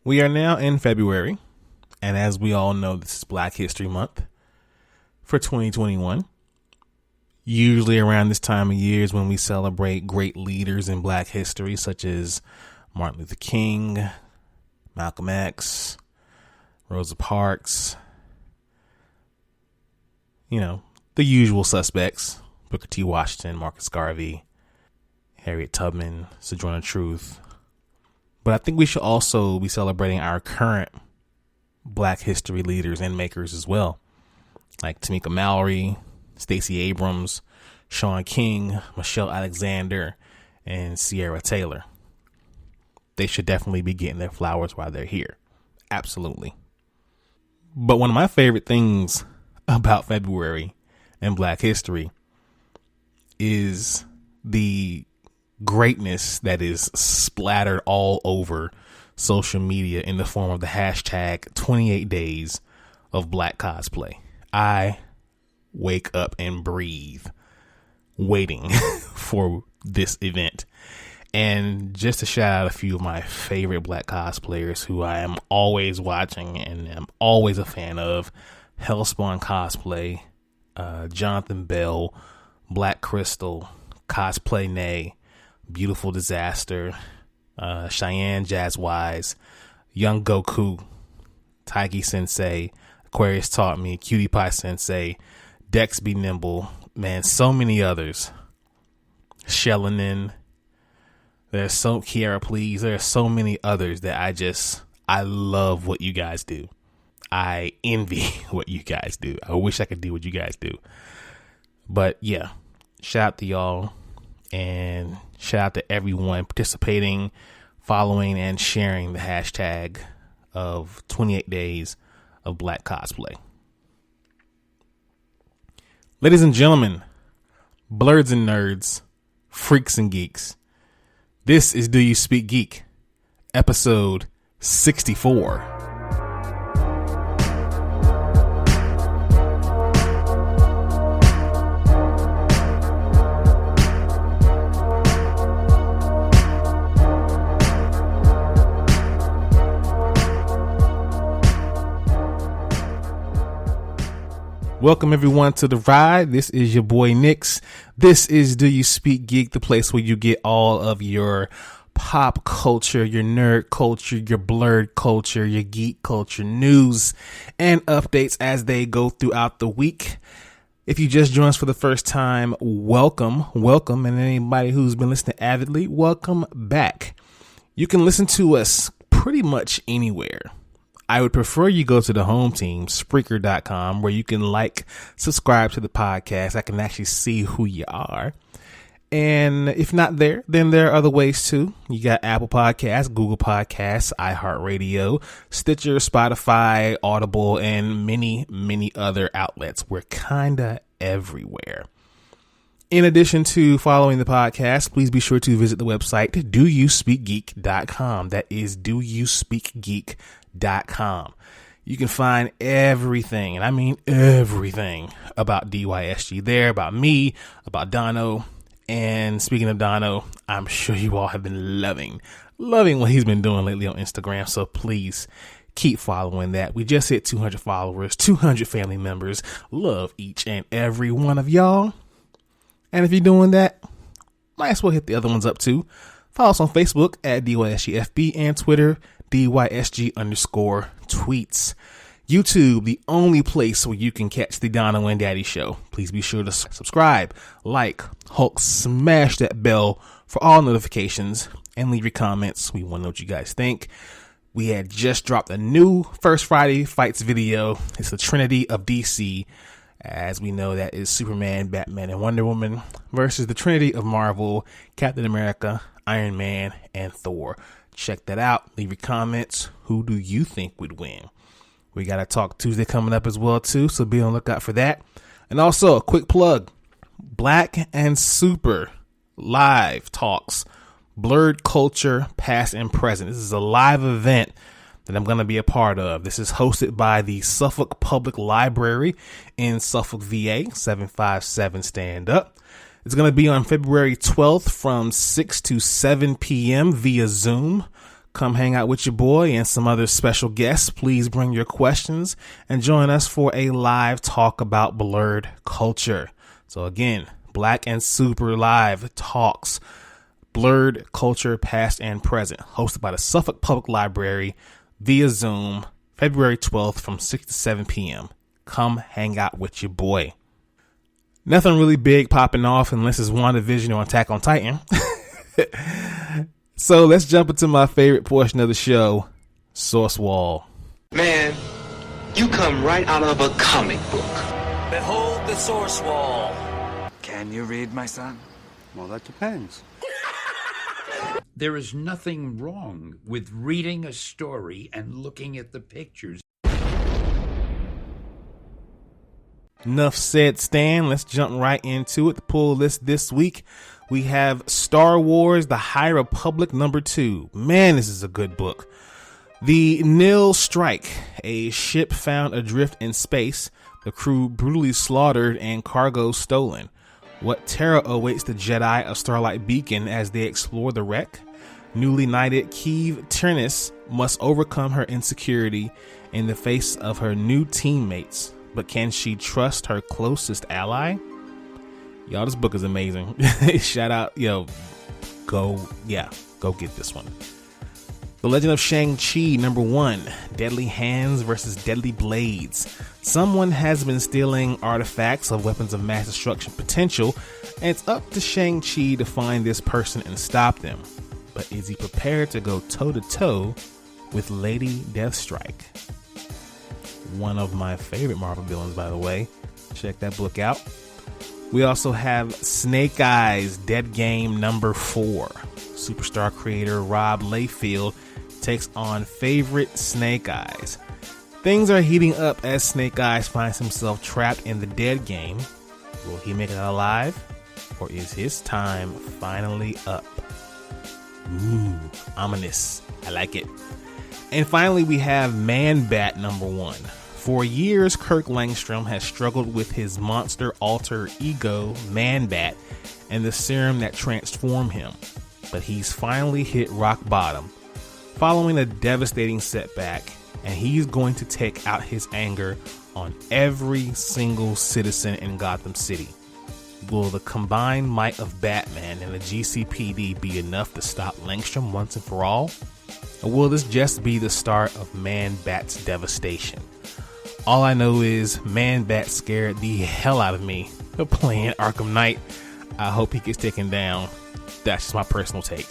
We are now in February, and as we all know, this is Black History Month for 2021. Usually around this time of year is when we celebrate great leaders in Black history, such as Martin Luther King, Malcolm X, Rosa Parks, the usual suspects, Booker T. Washington, Marcus Garvey, Harriet Tubman, Sojourner Truth. But I think we should also be celebrating our current Black history leaders and makers as well, like Tamika Mallory, Stacey Abrams, Shaun King, Michelle Alexander, and Sierra Taylor. They should definitely be getting their flowers while they're here. Absolutely. But one of my favorite things about February and Black history is the greatness that is splattered all over social media in the form of the hashtag 28 days of Black cosplay. I wake up and breathe waiting for this event. And just to shout out a few of my favorite Black cosplayers who I am always watching and am always a fan of: Hellspawn Cosplay, Jonathan Bell, Black Crystal, Cosplay Nay, Beautiful Disaster, Cheyenne Jazzwise, Young Goku, Taiki Sensei, Aquarius Taught Me, Cutie Pie Sensei, Dex Be Nimble, man, so many others. Shellinin, there's so Kiara Please, there are so many others that I love what you guys do. I envy what you guys do. I wish I could do what you guys do. But yeah, shout out to y'all. And shout out to everyone participating, following, and sharing the hashtag of 28 days of Black cosplay. Ladies and gentlemen, blurs and nerds, freaks and geeks, this is Do You Speak Geek, episode 64. Welcome everyone to the ride. This is your boy Nix. This is Do You Speak Geek, the place where you get all of your pop culture, your nerd culture, your blurred culture, your geek culture news and updates as they go throughout the week. If you just joined us for the first time, welcome. And anybody who's been listening avidly, welcome back. You can listen to us pretty much anywhere. I would prefer you go to the home team, Spreaker.com, where you can subscribe to the podcast. I can actually see who you are. And if not there, then there are other ways too. You got Apple Podcasts, Google Podcasts, iHeartRadio, Stitcher, Spotify, Audible, and many, many other outlets. We're kinda everywhere. In addition to following the podcast, please be sure to visit the website, doyouspeakgeek.com. That is doyouspeakgeek.com. You can find everything, and I mean everything, about DYSG there, about me, about Dono. And speaking of Dono, I'm sure you all have been loving what he's been doing lately on Instagram. So please keep following that. We just hit 200 followers, 200 family members. Love each and every one of y'all. And if you're doing that, might as well hit the other ones up too. Follow us on Facebook at DYSGFB and Twitter, DYSG_tweets. YouTube, the only place where you can catch the Dono and Daddy show. Please be sure to subscribe, Hulk, smash that bell for all notifications, and leave your comments. We want to know what you guys think. We had just dropped a new First Friday Fights video. It's the Trinity of DC. As we know, that is Superman, Batman, and Wonder Woman versus the Trinity of Marvel, Captain America, Iron Man, and Thor. Check that out. Leave your comments. Who do you think would win? We got a Talk Tuesday coming up as well, too, so be on the lookout for that. And also, a quick plug. Black and Super live talks. Blurred Culture, Past and Present. This is a live event that I'm going to be a part of. This is hosted by the Suffolk Public Library in Suffolk, VA, 757 Stand Up. It's going to be on February 12th from 6 to 7 p.m. via Zoom. come hang out with your boy and some other special guests. Please bring your questions and join us for a live talk about blurred culture. So again, Black and Super Live Talks, Blurred Culture Past and Present, hosted by the Suffolk Public Library via Zoom, February 12th from 6 to 7 p.m. Come hang out with your boy. Nothing really big popping off unless it's WandaVision or Attack on Titan. So let's jump into my favorite portion of the show, Source Wall. Man, you come right out of a comic book. Behold the Source Wall. Can you read, my son? Well, that depends. There is nothing wrong with reading a story and looking at the pictures. Enough said, Stan. Let's jump right into it. The pull list this week, we have Star Wars: The High Republic #2. Man, this is a good book. The Nil Strike, a ship found adrift in space, the crew brutally slaughtered and cargo stolen. What terror awaits the Jedi of Starlight Beacon as they explore the wreck? Newly knighted Keeve Tyrnis must overcome her insecurity in the face of her new teammates. But can she trust her closest ally? Y'all, this book is amazing. Shout out, go get this one. The Legend of Shang-Chi #1, Deadly Hands versus Deadly Blades. Someone has been stealing artifacts of weapons of mass destruction potential, and it's up to Shang-Chi to find this person and stop them. But is he prepared to go toe-to-toe with Lady Deathstrike? One of my favorite Marvel villains, by the way. Check that book out. We also have Snake Eyes Dead Game #4. Superstar creator Rob Liefeld takes on favorite Snake Eyes. Things are heating up as Snake Eyes finds himself trapped in the Dead Game. Will he make it out alive? Or is his time finally up? Ooh, ominous. I like it. And finally, we have Man-Bat #1. For years, Kirk Langstrom has struggled with his monster alter ego, Man-Bat, and the serum that transformed him. But he's finally hit rock bottom, following a devastating setback, and he's going to take out his anger on every single citizen in Gotham City. Will the combined might of Batman and the GCPD be enough to stop Langstrom once and for all? Or will this just be the start of Man-Bat's devastation? All I know is Man-Bat scared the hell out of me playing Arkham Knight. I hope he gets taken down. That's just my personal take.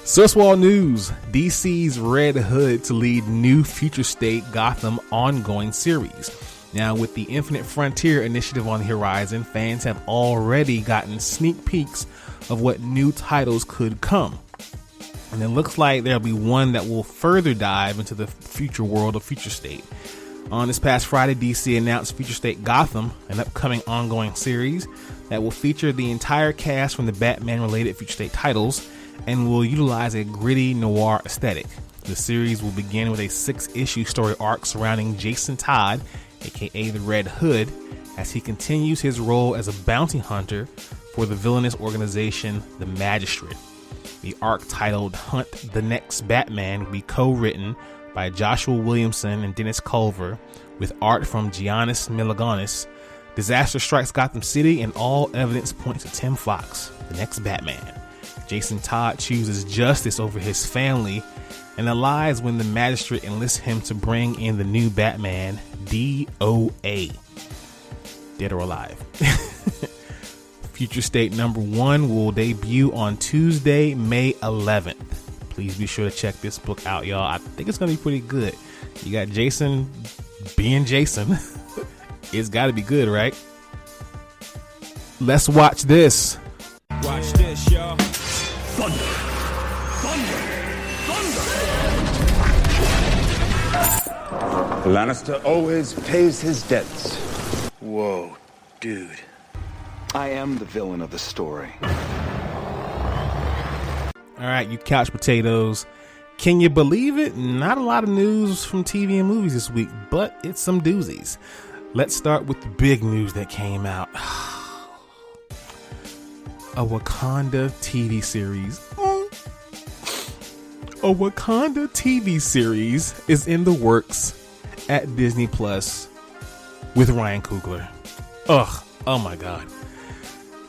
Source Wall News: DC's Red Hood to lead new Future State Gotham ongoing series. Now, with the Infinite Frontier initiative on the horizon, fans have already gotten sneak peeks of what new titles could come. And it looks like there'll be one that will further dive into the future world of Future State. On this past Friday, DC announced Future State Gotham, an upcoming ongoing series that will feature the entire cast from the Batman-related Future State titles and will utilize a gritty noir aesthetic. The series will begin with a 6-issue story arc surrounding Jason Todd, aka the Red Hood, as he continues his role as a bounty hunter for the villainous organization, the Magistrate. The arc, titled Hunt the Next Batman, will be co-written by Joshua Williamson and Dennis Culver, with art from Giannis Miligonis. Disaster strikes Gotham City, and all evidence points to Tim Fox, the next Batman. Jason Todd chooses justice over his family and alives when the Magistrate enlists him to bring in the new Batman, DOA. Dead or alive. Future State #1 will debut on Tuesday, May 11th. Please be sure to check this book out, y'all. I think it's going to be pretty good. You got Jason being Jason. It's got to be good, right? Let's watch this. Watch this, y'all. Thunder! Thunder! Thunder! Lannister always pays his debts. Whoa, dude. I am the villain of the story. All right, you couch potatoes. Can you believe it? Not a lot of news from TV and movies this week, but it's some doozies. Let's start with the big news that came out. A Wakanda TV series. A Wakanda TV series is in the works at Disney Plus with Ryan Coogler. Oh my God.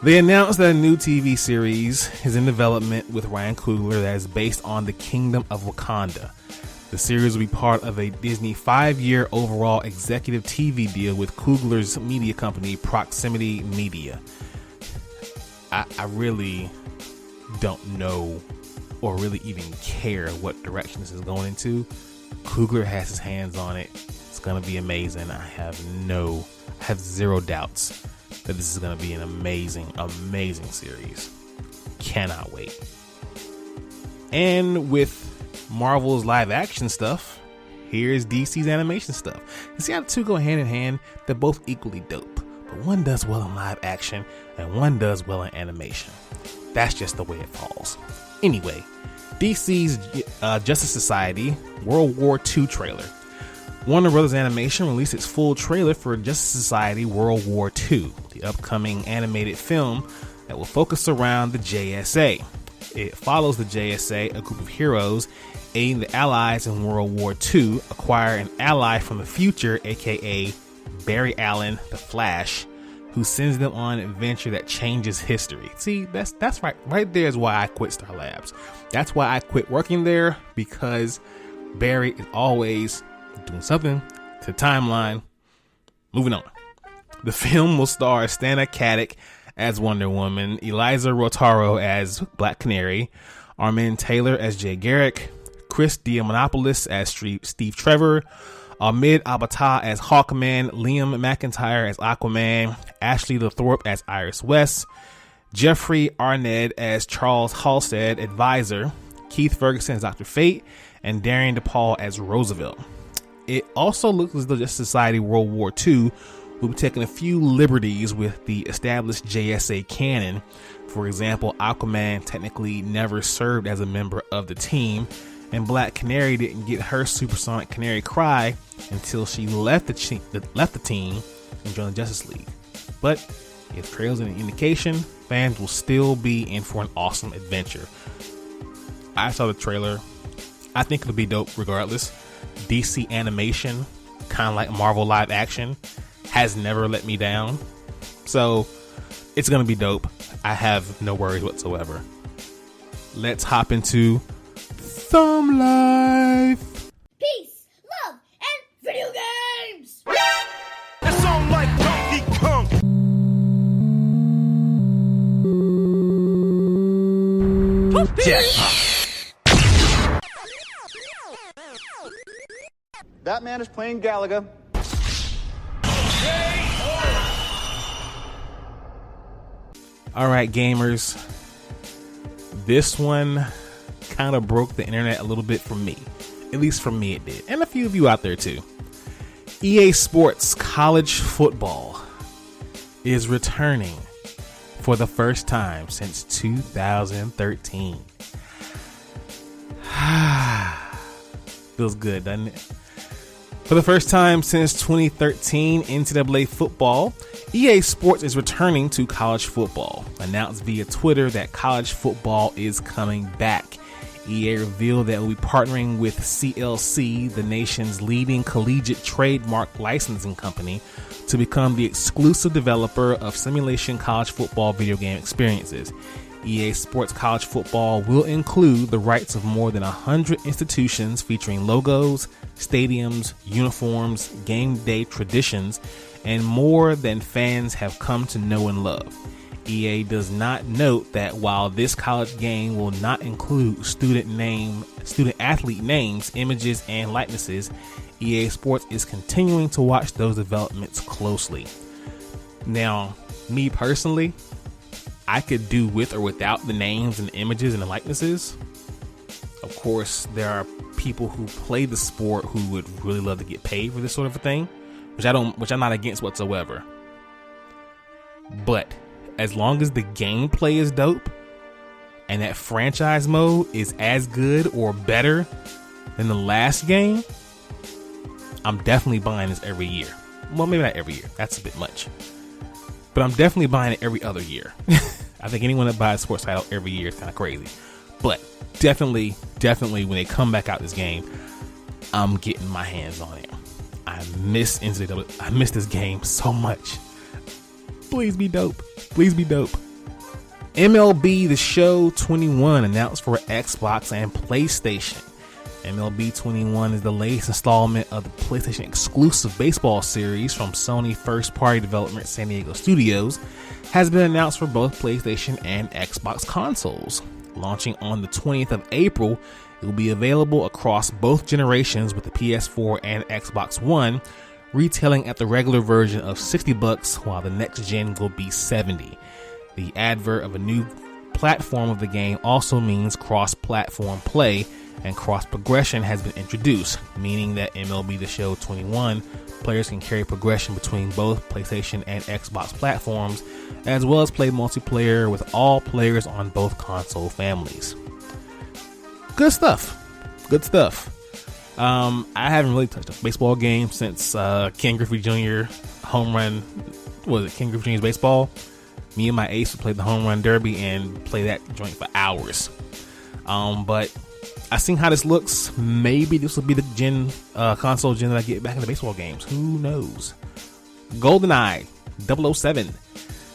They announced that a new TV series is in development with Ryan Coogler that is based on the Kingdom of Wakanda. The series will be part of a Disney 5-year overall executive TV deal with Coogler's media company, Proximity Media. I really don't know or really even care what direction this is going into. Coogler has his hands on it. It's going to be amazing. I have zero doubts that this is going to be an amazing series. Cannot wait. And with Marvel's live action stuff, here's DC's animation stuff. You see how the two go hand in hand? They're both equally dope, but one does well in live action and one does well in animation. That's just the way it falls. Anyway, DC's Justice Society World War II trailer. Warner Bros. Animation released its full trailer for Justice Society World War II, the upcoming animated film that will focus around the JSA. It follows the JSA, a group of heroes aiding the Allies in World War II, acquire an ally from the future, aka Barry Allen, the Flash, who sends them on an adventure that changes history. See, that's right. Right there is why I quit Star Labs. That's why I quit working there, because Barry is always doing something to the timeline. Moving on. The film will star Stana Katic as Wonder Woman, Eliza Rotaro as Black Canary, Armin Taylor as Jay Garrick, Chris Diamantopoulos as Steve Trevor, Ahmed Abatah as Hawkman, Liam McIntyre as Aquaman, Ashley Lathorpe as Iris West, Jeffrey Arnett as Charles Halstead, Advisor, Keith Ferguson as Dr. Fate, and Darian DePaul as Roosevelt. It also looks as though Justice Society World War II will be taking a few liberties with the established JSA canon. For example, Aquaman technically never served as a member of the team, and Black Canary didn't get her supersonic canary cry until she left the team and joined the Justice League. But if trailers an indication, fans will still be in for an awesome adventure. I saw the trailer. I think it'll be dope regardless. DC animation, kind of like Marvel live action, has never let me down. So it's going to be dope. I have no worries whatsoever. Let's hop into Thumb Life. Peace, love, and video games! It's on like Donkey Kong. That man is playing Galaga. All right, gamers. This one kind of broke the internet a little bit for me. At least for me it did. And a few of you out there too. EA Sports College Football is returning for the first time since 2013. Feels good, doesn't it? For the first time since 2013, NCAA football, EA Sports is returning to college football. Announced via Twitter that college football is coming back. EA revealed that it will be partnering with CLC, the nation's leading collegiate trademark licensing company, to become the exclusive developer of simulation college football video game experiences. EA Sports College Football will include the rights of more than 100 institutions featuring logos, stadiums, uniforms, game day traditions, and more than fans have come to know and love. EA does not note that while this college game will not include student athlete names, images, and likenesses, EA Sports is continuing to watch those developments closely. Now, me personally, I could do with or without the names and the images and the likenesses. Of course, there are people who play the sport who would really love to get paid for this sort of a thing, which I'm not against whatsoever. But as long as the gameplay is dope and that franchise mode is as good or better than the last game, I'm definitely buying this every year. Well, maybe not every year. That's a bit much. But I'm definitely buying it every other year. I think anyone that buys a sports title every year is kind of crazy. But definitely when they come back out this game, I'm getting my hands on it. I miss NCAA. I miss this game so much. Please be dope. Please be dope. MLB The Show 21 announced for Xbox and PlayStation. MLB 21 is the latest installment of the PlayStation exclusive baseball series from Sony first-party development San Diego Studios. Has been announced for both PlayStation and Xbox consoles. Launching on the 20th of April, it will be available across both generations with the PS4 and Xbox One, retailing at the regular version of $60, while the next gen will be $70. The advert of a new platform of the game also means cross-platform play, and cross-progression has been introduced, meaning that MLB The Show 21 players can carry progression between both PlayStation and Xbox platforms, as well as play multiplayer with all players on both console families. Good stuff. Good stuff. I haven't really touched a baseball game since Ken Griffey Jr. home run. What was it, Ken Griffey Jr.'s baseball? Me and my ace would play the home run derby and play that joint for hours. But I seen how this looks. Maybe this will be the console gen that I get back into baseball games. Who knows? GoldenEye 007.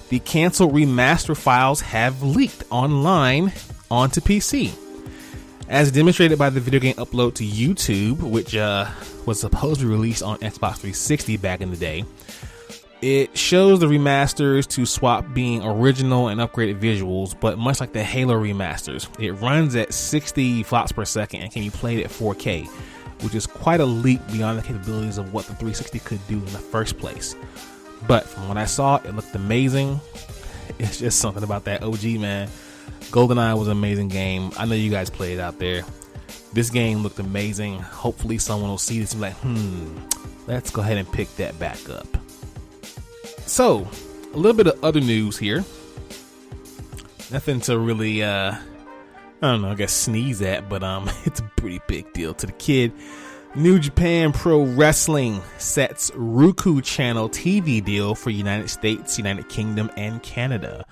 The canceled remaster files have leaked online onto PC. As demonstrated by the video game upload to YouTube, which was supposed to be released on Xbox 360 back in the day, it shows the remasters to swap being original and upgraded visuals, but much like the Halo remasters, it runs at 60 flops per second and can be played at 4K, which is quite a leap beyond the capabilities of what the 360 could do in the first place. But from what I saw, it looked amazing. It's just something about that OG, man. GoldenEye was an amazing game. I know you guys played it out there. This game looked amazing. Hopefully someone will see this and be like, let's go ahead and pick that back up. So, a little bit of other news here. Nothing to really, I guess sneeze at, but it's a pretty big deal to the kid. New Japan Pro Wrestling sets Roku channel TV deal for United States, United Kingdom, and Canada.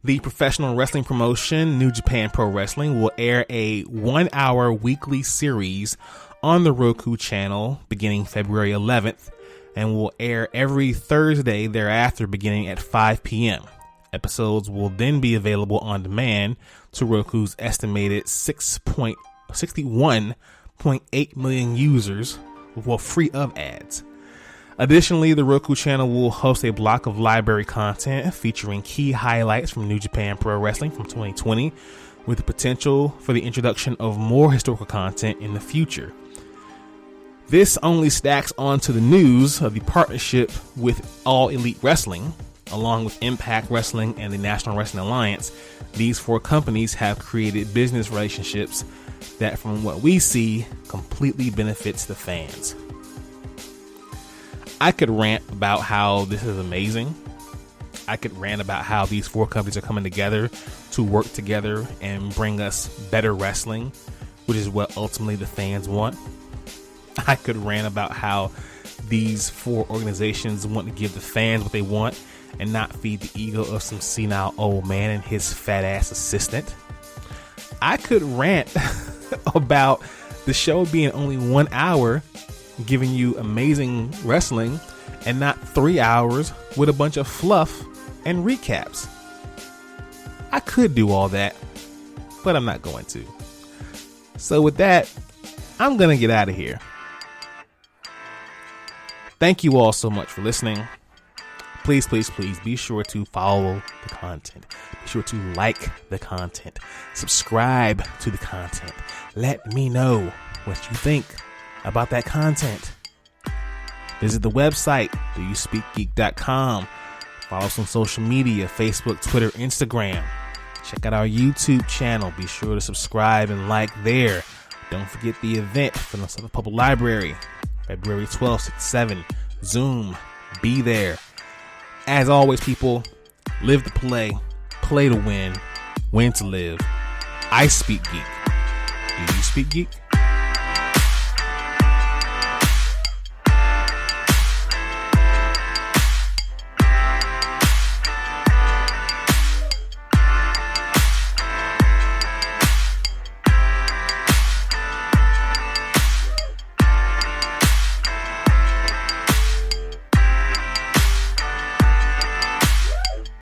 The professional wrestling promotion, New Japan Pro Wrestling, will air a 1-hour weekly series on the Roku channel beginning February 11th. And will air every Thursday thereafter beginning at 5 p.m. Episodes will then be available on demand to Roku's estimated 61.8 million users, free of ads. Additionally, the Roku channel will host a block of library content featuring key highlights from New Japan Pro Wrestling from 2020, with the potential for the introduction of more historical content in the future. This only stacks onto the news of the partnership with All Elite Wrestling, along with Impact Wrestling and the National Wrestling Alliance. These four companies have created business relationships that, from what we see, completely benefits the fans. I could rant about how this is amazing. I could rant about how these four companies are coming together to work together and bring us better wrestling, which is what ultimately the fans want. I could rant about how these four organizations want to give the fans what they want and not feed the ego of some senile old man and his fat ass assistant. I could rant about the show being only 1 hour, giving you amazing wrestling, and not 3 hours with a bunch of fluff and recaps. I could do all that, but I'm not going to. So with that, I'm going to get out of here. Thank you all so much for listening. Please, please, please be sure to follow the content. Be sure to like the content. Subscribe to the content. Let me know what you think about that content. Visit the website, doyouspeakgeek.com. Follow us on social media, Facebook, Twitter, Instagram. Check out our YouTube channel. Be sure to subscribe and like there. Don't forget the event for the Southern Public Library, February 12th, 6 7. Zoom. Be there. As always, people, live to play to win to live. I speak geek. Do you speak geek?